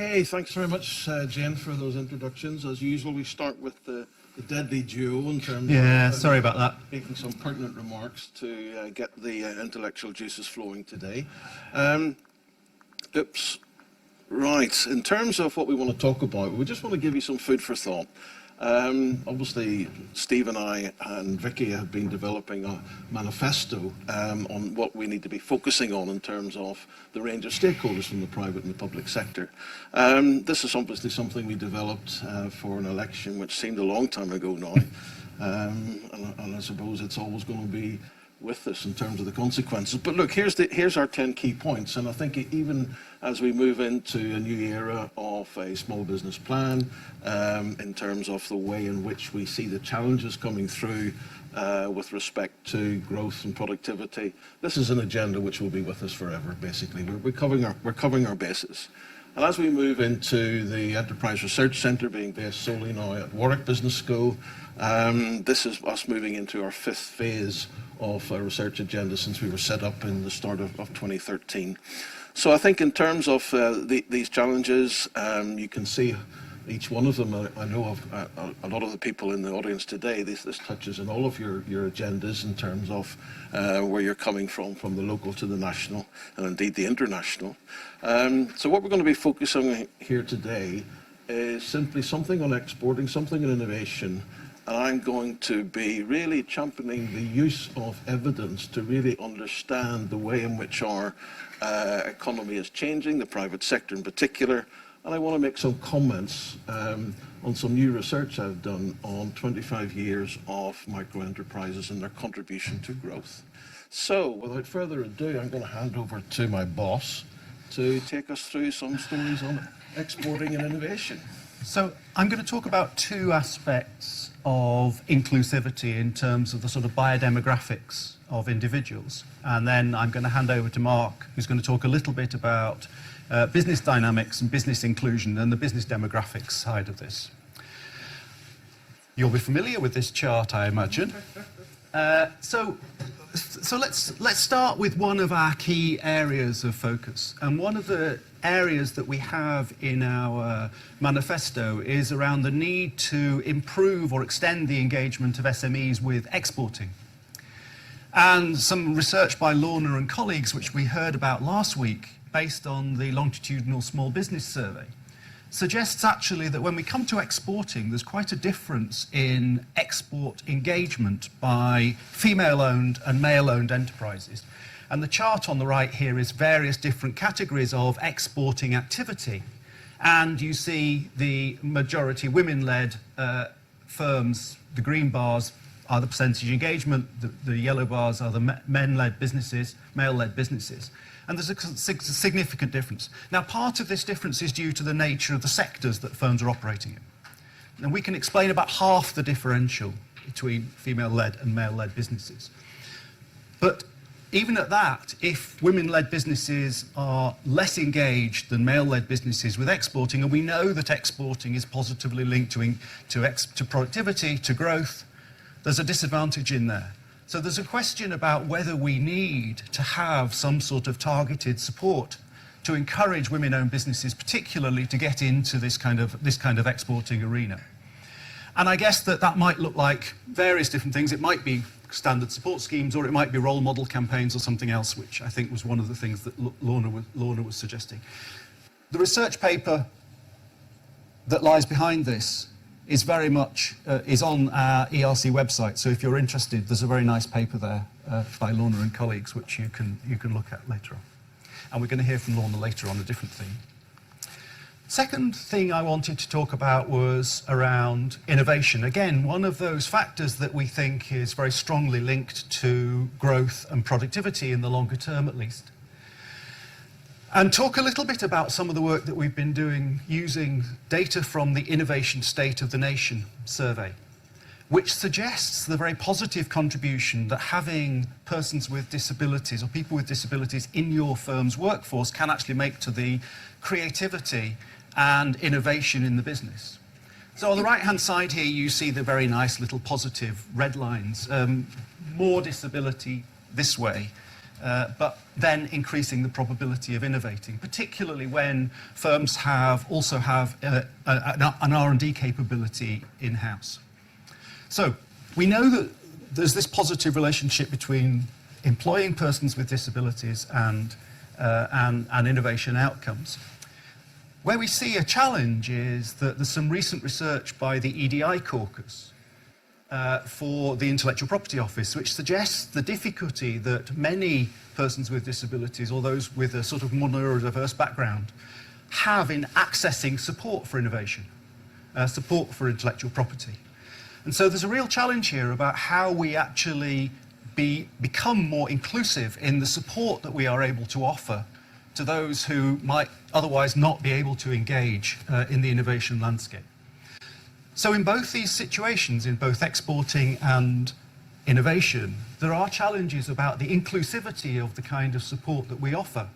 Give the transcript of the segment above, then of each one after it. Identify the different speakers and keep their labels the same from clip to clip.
Speaker 1: Okay, thanks very much, Jane, for those introductions. As usual, we start with the deadly duo in terms of
Speaker 2: sorry about that.
Speaker 1: making some pertinent remarks to get the intellectual juices flowing today. Right, in terms of what we want to talk about, we just want to give you some food for thought. Obviously, Steve and I and Vicky have been developing a manifesto on what we need to be focusing on in terms of the range of stakeholders from the private and the public sector. This is obviously something we developed for an election which seemed a long time ago now, and I suppose it's always going to be with us in terms of the consequences. But look, here's our 10 key points, and I think even as we move into a new era of a small business plan, in terms of the way in which we see the challenges coming through with respect to growth and productivity, this is an agenda which will be with us forever, basically. We're covering our bases. And as we move into the Enterprise Research Centre being based solely now at Warwick Business School, this is us moving into our 5th phase of a research agenda since we were set up in the start of 2013. So I think in terms of these challenges, you can see each one of them. I know of a lot of the people in the audience today, this touches on all of your agendas in terms of where you're coming from the local to the national, and indeed the international. So what we're going to be focusing on here today is simply something on exporting, something on innovation, and I'm going to be really championing the use of evidence to really understand the way in which our economy is changing, the private sector in particular. And I want to make some comments on some new research I've done on 25 years of micro-enterprises and their contribution to growth. So, without further ado, I'm going to hand over to my boss to take us through some stories on exporting and innovation.
Speaker 2: So I'm going to talk about 2 aspects of inclusivity in terms of the sort of biodemographics of individuals. And then I'm going to hand over to Mark, who's going to talk a little bit about business dynamics and business inclusion and the business demographics side of this. You'll be familiar with this chart, I imagine. So let's start with one of our key areas of focus. And one of the areas that we have in our manifesto is around the need to improve or extend the engagement of SMEs with exporting. And some research by Lorna and colleagues, which we heard about last week, based on the longitudinal small business survey, suggests actually that when we come to exporting, there's quite a difference in export engagement by female-owned and male-owned enterprises. And the chart on the right here is various different categories of exporting activity. And you see the majority women-led firms. The green bars are the percentage engagement, the yellow bars are the men-led businesses, male-led businesses. And there's a significant difference. Now, part of this difference is due to the nature of the sectors that firms are operating in. And we can explain about half the differential between female-led and male-led businesses. But even at that, if women-led businesses are less engaged than male-led businesses with exporting, and we know that exporting is positively linked to productivity, to growth, there's a disadvantage in there. So there's a question about whether we need to have some sort of targeted support to encourage women-owned businesses, particularly to get into this kind of exporting arena. And I guess that might look like various different things. It might be standard support schemes, or it might be role model campaigns or something else, which I think was one of the things that Lorna was suggesting. The research paper that lies behind this is very much is on our ERC website. So if you're interested, there's a very nice paper there by Lorna and colleagues, which you can look at later on. And we're going to hear from Lorna later on a different theme. Second thing I wanted to talk about was around innovation. Again, one of those factors that we think is very strongly linked to growth and productivity in the longer term, at least. And talk a little bit about some of the work that we've been doing using data from the Innovation State of the Nation survey, which suggests the very positive contribution that having persons with disabilities or people with disabilities in your firm's workforce can actually make to the creativity and innovation in the business. So on the right-hand side here, you see the very nice little positive red lines. More disability this way, but then increasing the probability of innovating, particularly when firms also have an R&D capability in-house. So we know that there's this positive relationship between employing persons with disabilities and innovation outcomes. Where we see a challenge is that there's some recent research by the EDI caucus for the Intellectual Property Office, which suggests the difficulty that many persons with disabilities or those with a sort of neurodiverse background have in accessing support for innovation, support for intellectual property. And so there's a real challenge here about how we actually become more inclusive in the support that we are able to offer to those who might otherwise not be able to engage in the innovation landscape. So in both these situations, in both exporting and innovation, there are challenges about the inclusivity of the kind of support that we offer,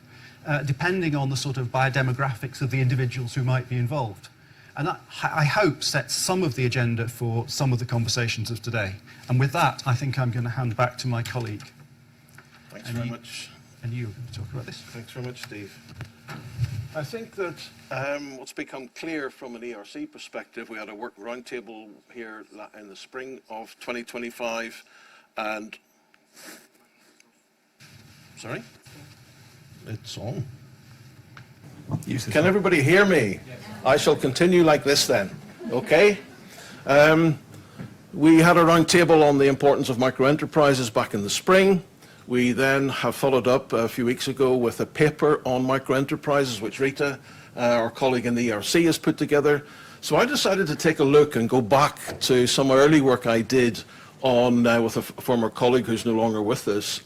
Speaker 2: depending on the sort of biodemographics of the individuals who might be involved. And that, I hope, sets some of the agenda for some of the conversations of today. And with that, I think I'm going to hand back to my colleague.
Speaker 1: Thanks very much.
Speaker 2: And you are going to talk about this.
Speaker 1: Thanks very much, Steve. I think that what's become clear from an ERC perspective, we had a work roundtable here in the spring of 2025, and sorry, it's on. Can everybody hear me? Yes. I shall continue like this then. Okay. We had a roundtable on the importance of microenterprises back in the spring. We then have followed up a few weeks ago with a paper on microenterprises, which Rita, our colleague in the ERC, has put together. So I decided to take a look and go back to some early work I did on with a former colleague who's no longer with us,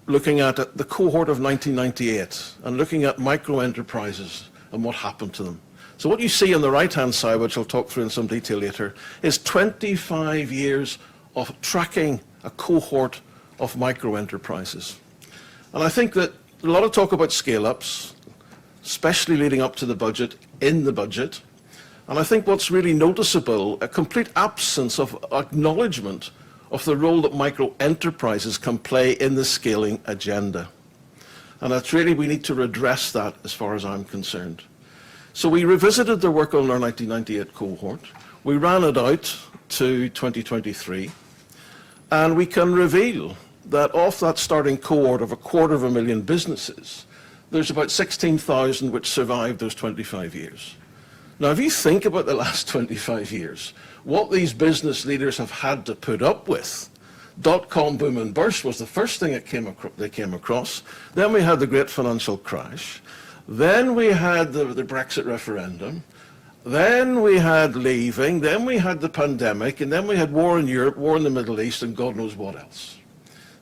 Speaker 1: looking at the cohort of 1998 and looking at microenterprises and what happened to them. So what you see on the right-hand side, which I'll talk through in some detail later, is 25 years of tracking a cohort of microenterprises. And I think that a lot of talk about scale-ups, especially leading up to the budget, in the budget. And I think what's really noticeable, a complete absence of acknowledgement of the role that microenterprises can play in the scaling agenda. And that's really, we need to redress that as far as I'm concerned. So we revisited the work on our 1998 cohort. We ran it out to 2023. And we can reveal that of that starting cohort of 250,000 businesses, there's about 16,000 which survived those 25 years. Now, if you think about the last 25 years, what these business leaders have had to put up with, dot-com boom and burst was the first thing they came across. Then we had the great financial crash. Then we had the Brexit referendum. Then we had leaving. Then we had the pandemic. And then we had war in Europe, war in the Middle East, and God knows what else.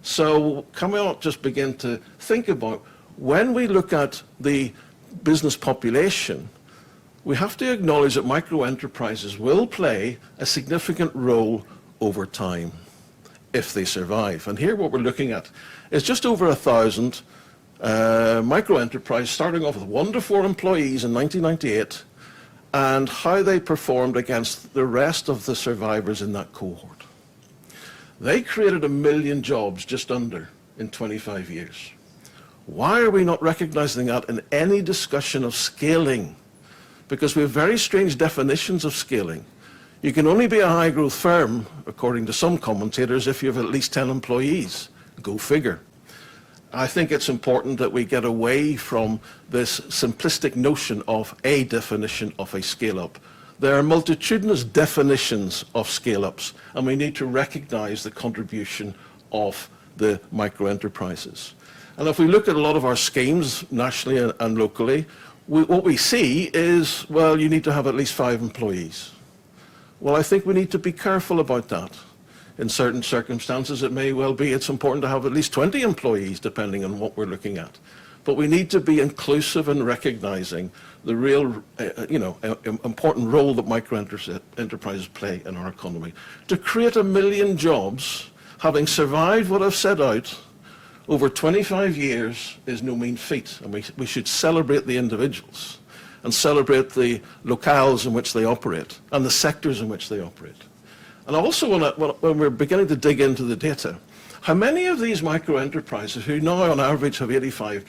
Speaker 1: So can we not just begin to think about, when we look at the business population, we have to acknowledge that microenterprises will play a significant role over time if they survive. And here what we're looking at is just over 1,000 microenterprises starting off with 1 to 4 employees in 1998 and how they performed against the rest of the survivors in that cohort. They created 1 million jobs just under in 25 years. Why are we not recognizing that in any discussion of scaling? Because we have very strange definitions of scaling. You can only be a high-growth firm, according to some commentators, if you have at least 10 employees. Go figure. I think it's important that we get away from this simplistic notion of a definition of a scale-up. There are multitudinous definitions of scale-ups, and we need to recognize the contribution of the microenterprises. And if we look at a lot of our schemes, nationally and locally, what we see is, well, you need to have at least 5 employees. Well, I think we need to be careful about that. In certain circumstances, it may well be it's important to have at least 20 employees, depending on what we're looking at. But we need to be inclusive in recognizing the real, important role that microenterprises play in our economy. To create 1 million jobs, having survived what I've set out over 25 years, is no mean feat. And we should celebrate the individuals and celebrate the locales in which they operate and the sectors in which they operate. And I also want to, when we're beginning to dig into the data, How many of these micro enterprises, who now on average have 85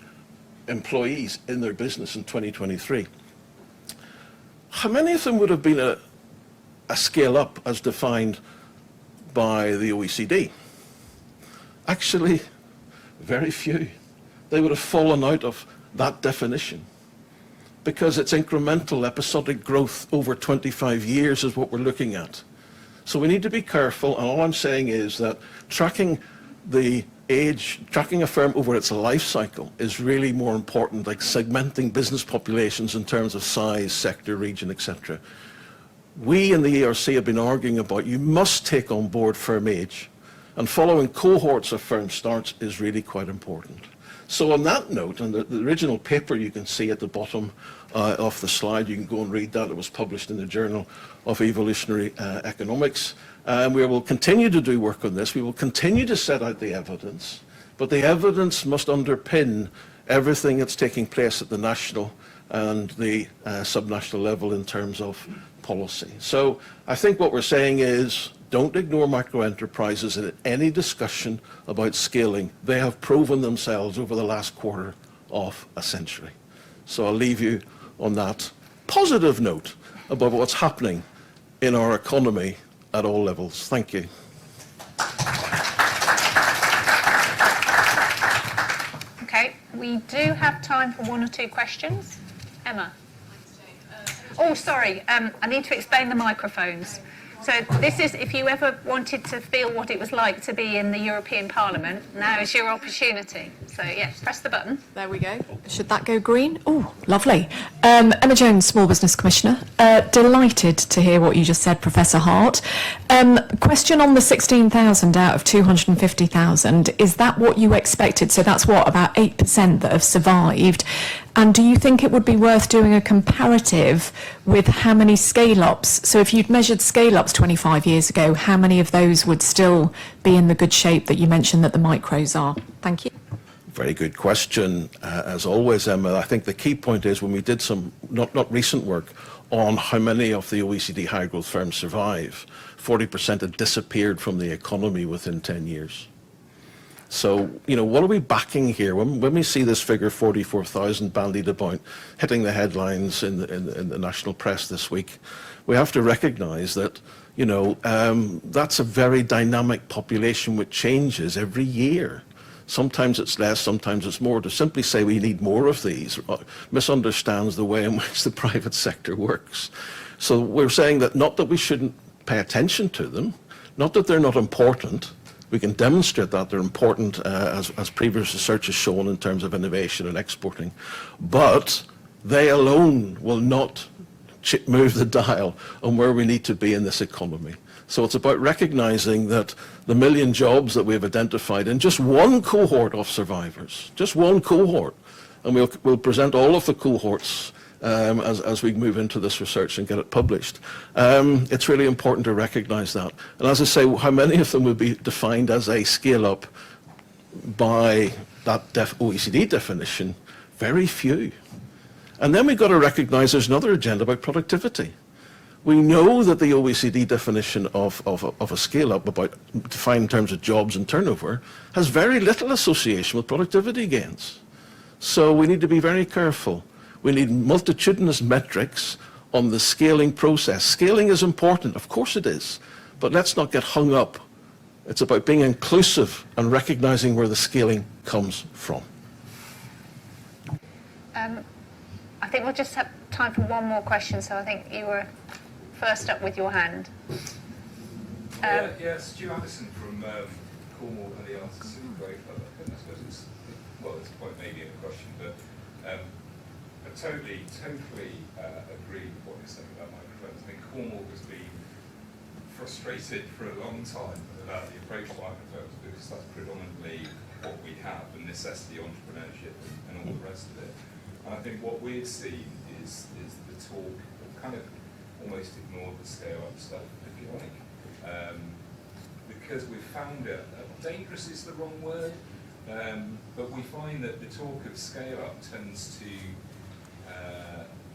Speaker 1: employees in their business in 2023, how many of them would have been a scale up as defined by the OECD? Actually, very few. They would have fallen out of that definition because it's incremental, episodic growth over 25 years is what we're looking at. So we need to be careful, and all I'm saying is that tracking a firm over its life cycle is really more important, like segmenting business populations in terms of size, sector, region, etc. We in the ERC have been arguing about you must take on board firm age, and following cohorts of firm starts is really quite important. So on that note, and the original paper you can see at the bottom of the slide, you can go and read that. It was published in the Journal of Evolutionary Economics. We will continue to do work on this. We will continue to set out the evidence, but the evidence must underpin everything that's taking place at the national and the subnational level in terms of policy. So I think what we're saying is, don't ignore micro-enterprises in any discussion about scaling. They have proven themselves over the last quarter of a century. So I'll leave you on that positive note about what's happening in our economy at all levels. Thank you.
Speaker 3: Okay, we do have time for one or two questions. Emma. Oh, sorry, I need to explain the microphones. So this is, if you ever wanted to feel what it was like to be in the European Parliament, now is your opportunity. So yeah, press the button.
Speaker 4: There we go. Should that go green? Oh, lovely. Emma Jones, Small Business Commissioner. Delighted to hear what you just said, Professor Hart. Question on the 16,000 out of 250,000. Is that what you expected? So that's what, about 8% that have survived? And do you think it would be worth doing a comparative with how many scale-ups? So if you'd measured scale-ups 25 years ago, how many of those would still be in the good shape that you mentioned that the micros are? Thank you.
Speaker 1: Very good question. As always, Emma, I think the key point is when we did some, not recent work, on how many of the OECD high-growth firms survive, 40% had disappeared from the economy within 10 years. So, you know, what are we backing here? When we see this figure, 44,000 bandied about, hitting the headlines in the national press this week, we have to recognize that, you know, that's a very dynamic population which changes every year. Sometimes it's less, sometimes it's more. To simply say we need more of these misunderstands the way in which the private sector works. So we're saying that not that we shouldn't pay attention to them, not that they're not important. We can demonstrate that they're important, as previous research has shown in terms of innovation and exporting. But they alone will not move the dial on where we need to be in this economy. So it's about recognizing that the million jobs that we've identified in just one cohort of survivors, just one cohort, and we'll present all of the cohorts as we move into this research and get it published. It's really important to recognize that. And as I say, how many of them would be defined as a scale-up by that OECD definition? Very few. And then we've got to recognize there's another agenda about productivity. We know that the OECD definition of a scale-up, about defined in terms of jobs and turnover, has very little association with productivity gains. So we need to be very careful. We need multitudinous metrics on the scaling process. Scaling is important, of course it is, but let's not get hung up. It's about being inclusive and recognizing where the scaling comes from.
Speaker 3: I think we'll just have time for one more question, so I think you were first up with your hand.
Speaker 5: Stu Anderson from Cornwall and the Arts City Grade Club. I suppose it's quite maybe a question, but I totally agree with what you're saying about microfirms. I think Cornwall has been frustrated for a long time about the approach to microfirms because that's predominantly what we have, the necessity, entrepreneurship, and all the rest of it. And I think what we've seen is the talk kind of almost ignored the scale-up stuff, if you like, because we've found it. Dangerous is the wrong word, but we find that the talk of scale-up tends to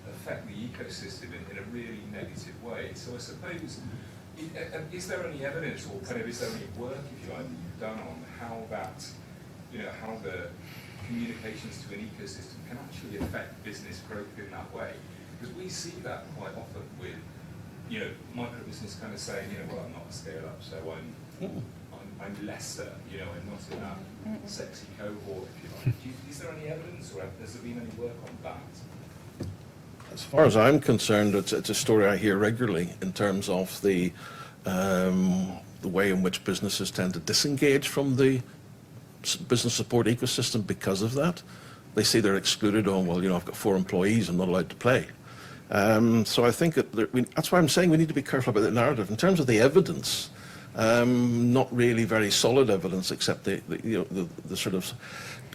Speaker 5: affect the ecosystem in a really negative way. So I suppose, is there any evidence, or kind of is there any work, if you like, that you've done on how that, how the communications to an ecosystem can actually affect business growth in that way. Because we see that quite often with, micro business kind of saying, well, I'm not a scale up, so I'm lesser, I'm not in that sexy cohort, if you like. Is there any evidence, or has there been any work on that?
Speaker 1: As far as I'm concerned, it's a story I hear regularly in terms of the way in which businesses tend to disengage from the business support ecosystem because of that. They see they're excluded. Oh, well, I've got 4 employees, I'm not allowed to play. So I think that's why I'm saying we need to be careful about the narrative. In terms of the evidence, not really very solid evidence, except the sort of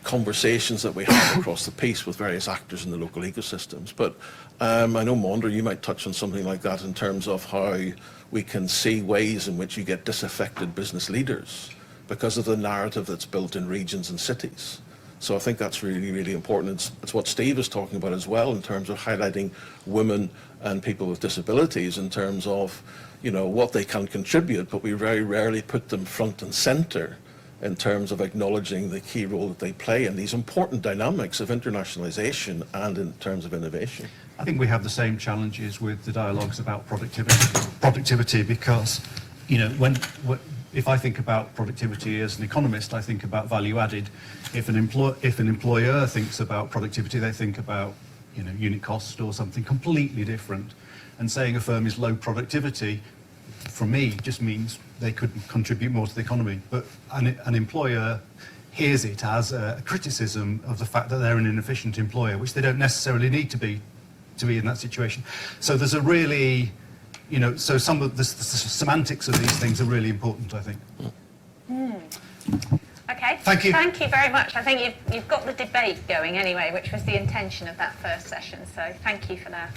Speaker 1: conversations that we have across the piece with various actors in the local ecosystems. But I know, Maunder, you might touch on something like that in terms of how we can see ways in which you get disaffected business leaders because of the narrative that's built in regions and cities. So I think that's really, really important. It's what Steve is talking about as well in terms of highlighting women and people with disabilities in terms of, what they can contribute, but we very rarely put them front and center in terms of acknowledging the key role that they play in these important dynamics of internationalization and in terms of innovation.
Speaker 2: I think we have the same challenges with the dialogues about productivity because, if I think about productivity as an economist, I think about value added. If an employer thinks about productivity, they think about, unit cost or something completely different. And saying a firm is low productivity, for me, just means they could contribute more to the economy. But an employer hears it as a criticism of the fact that they're an inefficient employer, which they don't necessarily need to be in that situation. So there's a really, so some of the semantics of these things are really important, I think.
Speaker 3: Okay.
Speaker 2: Thank you.
Speaker 3: Thank you very much. I think you've got the debate going anyway, which was the intention of that first session. So thank you for that.